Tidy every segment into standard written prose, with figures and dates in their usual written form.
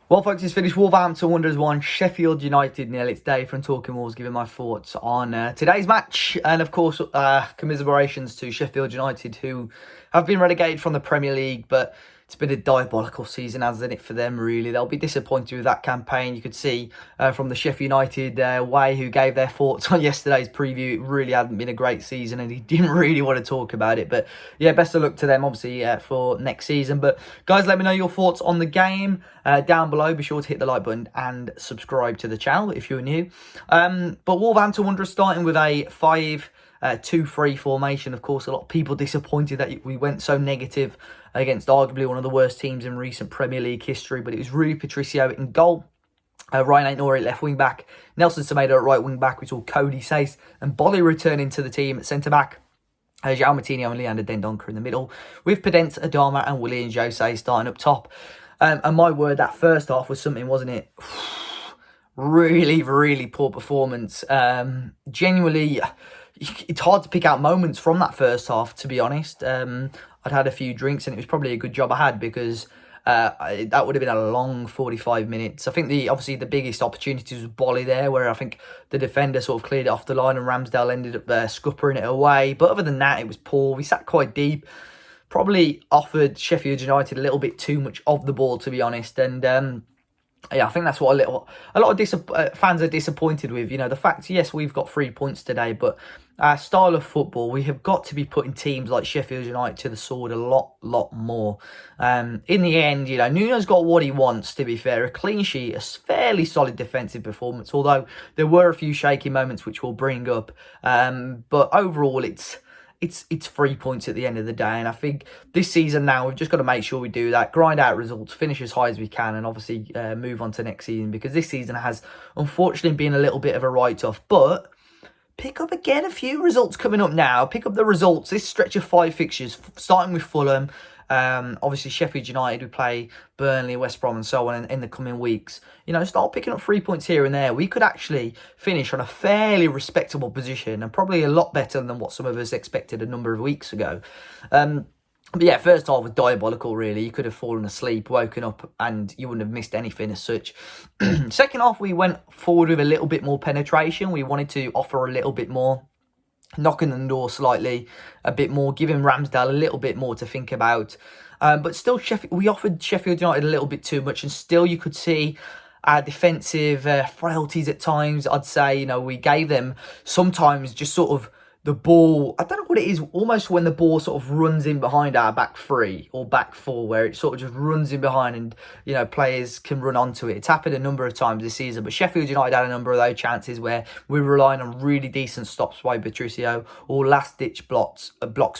Well, folks, it's finished. Wolverhampton Wanderers 1, Sheffield United 0. It's Dave from Talking Wolves giving my thoughts on today's match. And, of course, commiserations to Sheffield United, who have been relegated from the Premier League. But it's been a diabolical season, hasn't it, for them, really? They'll be disappointed with that campaign. You could see from the Sheffield United way who gave their thoughts on yesterday's preview, it really hadn't been a great season and he didn't really want to talk about it. But, yeah, best of luck to them, obviously, for next season. But, guys, let me know your thoughts on the game down below. Be sure to hit the like button and subscribe to the channel if you're new. But Wolverhampton Wanderers starting with a 5-2-3 formation. Of course, a lot of people disappointed that we went so negative against arguably one of the worst teams in recent Premier League history, but it was Rui Patricio in goal. Ryan Aït-Nouri at left wing back, Nelson Semedo at right wing back. We saw Cody Sace and Bolly returning to the team at centre back. João Moutinho and Leander Dendoncker in the middle, with Pedence, Adama and Willian Jose starting up top. And my word, that first half was something, wasn't it? Really, really poor performance. Genuinely, it's hard to pick out moments from that first half, to be honest. I'd had a few drinks and it was probably a good job I had, because that would have been a long 45 minutes. I think obviously the biggest opportunities was Bolly there, where I think the defender sort of cleared it off the line and Ramsdale ended up scuppering it away. But other than that, it was poor. We sat quite deep. Probably offered Sheffield United a little bit too much of the ball, to be honest. And yeah, I think that's what a lot of fans are disappointed with. You know, the fact, yes, we've got 3 points today, but our style of football, we have got to be putting teams like Sheffield United to the sword a lot more. In the end, you know, Nuno's got what he wants, to be fair. A clean sheet, a fairly solid defensive performance, although there were a few shaky moments which we'll bring up. But overall, it's 3 points at the end of the day, and I think this season now we've just got to make sure we do that, grind out results, finish as high as we can, and obviously move on to next season, because this season has unfortunately been a little bit of a write-off. But pick up again a few results coming up now. Pick up the results, this stretch of 5 fixtures, starting with Fulham. Obviously Sheffield United, we play Burnley, West Brom and so on in the coming weeks. You know, start picking up 3 points here and there. We could actually finish on a fairly respectable position, and probably a lot better than what some of us expected a number of weeks ago. But yeah, first half was diabolical, really. You could have fallen asleep, woken up, and you wouldn't have missed anything as such. Second half, we went forward with a little bit more penetration. We wanted to offer a little bit more, knocking the door slightly a bit more, giving Ramsdale a little bit more to think about. But still, we offered Sheffield United a little bit too much, and still you could see our defensive frailties at times. I'd say, you know, we gave them sometimes just sort of the ball, I don't know what it is, almost when the ball sort of runs in behind our back three or back four, where it sort of just runs in behind and, you know, players can run onto it. It's happened a number of times this season, but Sheffield United had a number of those chances where we were relying on really decent stops by Patricio or last-ditch blocks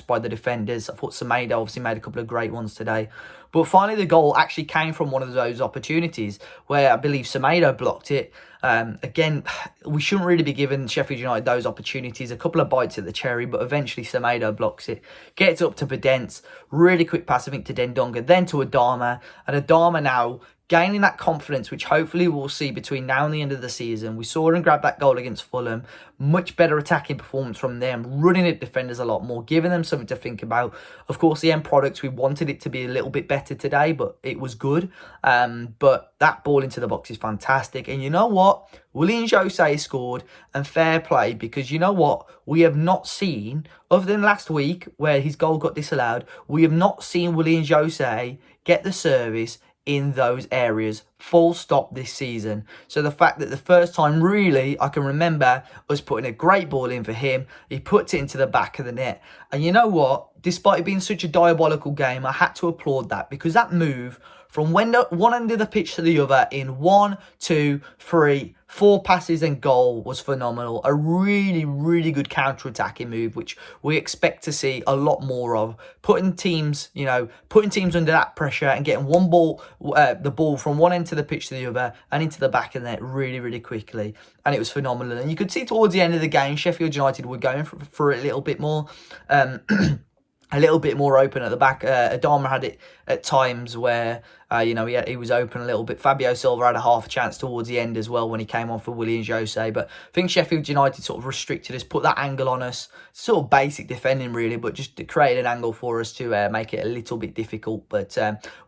by the defenders. I thought Semedo obviously made a couple of great ones today. But finally, the goal actually came from one of those opportunities where I believe Semedo blocked it. Again, we shouldn't really be giving Sheffield United those opportunities. A couple of bites at the cherry, but eventually Semedo blocks it. Gets up to Pedence. Really quick pass, I think, to Dendoncker, then to Adama. And Adama now gaining that confidence, which hopefully we'll see between now and the end of the season. We saw him grab that goal against Fulham. Much better attacking performance from them, running at defenders a lot more, giving them something to think about. Of course, the end product, we wanted it to be a little bit better today, but it was good. But that ball into the box is fantastic. And you know what? Willian Jose scored, and fair play, because you know what? We have not seen, other than last week where his goal got disallowed, we have not seen Willian Jose get the service in those areas, full stop, this season. So the fact that the first time really I can remember us putting a great ball in for him, he puts it into the back of the net. And you know what? Despite it being such a diabolical game, I had to applaud that, because that move from one end of the pitch to the other in 1, 2, 3, 4 passes and goal was phenomenal. A really, really good counter-attacking move, which we expect to see a lot more of. Putting teams under that pressure and getting the ball from one end to the pitch to the other and into the back of the net really, really quickly. And it was phenomenal. And you could see towards the end of the game, Sheffield United were going for it a little bit more. a little bit more open at the back. Adama had it at times where, he was open a little bit. Fabio Silva had a half a chance towards the end as well when he came on for Willian Jose. But I think Sheffield United sort of restricted us, put that angle on us. Sort of basic defending really, but just created an angle for us to make it a little bit difficult. But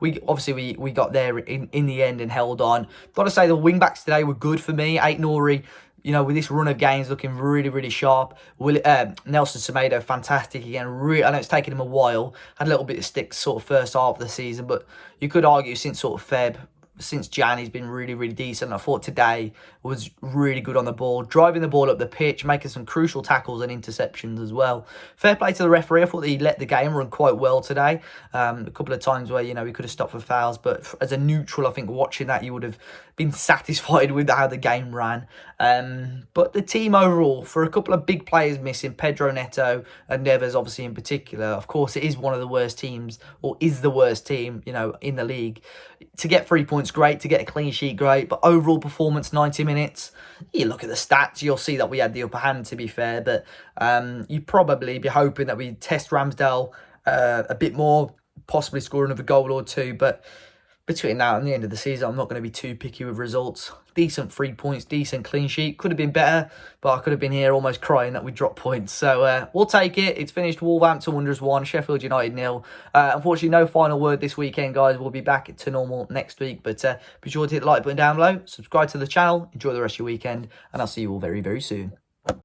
we got there in the end and held on. Got to say the wing backs today were good for me. Aït-Nouri, with this run of games looking really, really sharp. Nelson Semedo, fantastic again. I know it's taken him a while. Had a little bit of stick sort of first half of the season, but you could argue since sort of since Jan, he's been really, really decent. I thought today was really good on the ball, driving the ball up the pitch, making some crucial tackles and interceptions as well. Fair play to the referee. I thought that he let the game run quite well today. A couple of times where, he could have stopped for fouls, but as a neutral, I think watching that, you would have been satisfied with how the game ran. But the team overall, for a couple of big players missing, Pedro Neto and Neves obviously in particular, of course it is one of the worst teams, or is the worst team, in the league. To get 3 points, great. To get a clean sheet, great. But overall performance, 90 minutes. You look at the stats, you'll see that we had the upper hand, to be fair. But you'd probably be hoping that we test Ramsdale a bit more, possibly score another goal or two. But between now and the end of the season, I'm not going to be too picky with results. Decent 3 points, decent clean sheet. Could have been better, but I could have been here almost crying that we dropped points. So we'll take it. It's finished Wolverhampton Wanderers 1, Sheffield United 0. Unfortunately, no final word this weekend, guys. We'll be back to normal next week. But be sure to hit the like button down below. Subscribe to the channel. Enjoy the rest of your weekend. And I'll see you all very, very soon.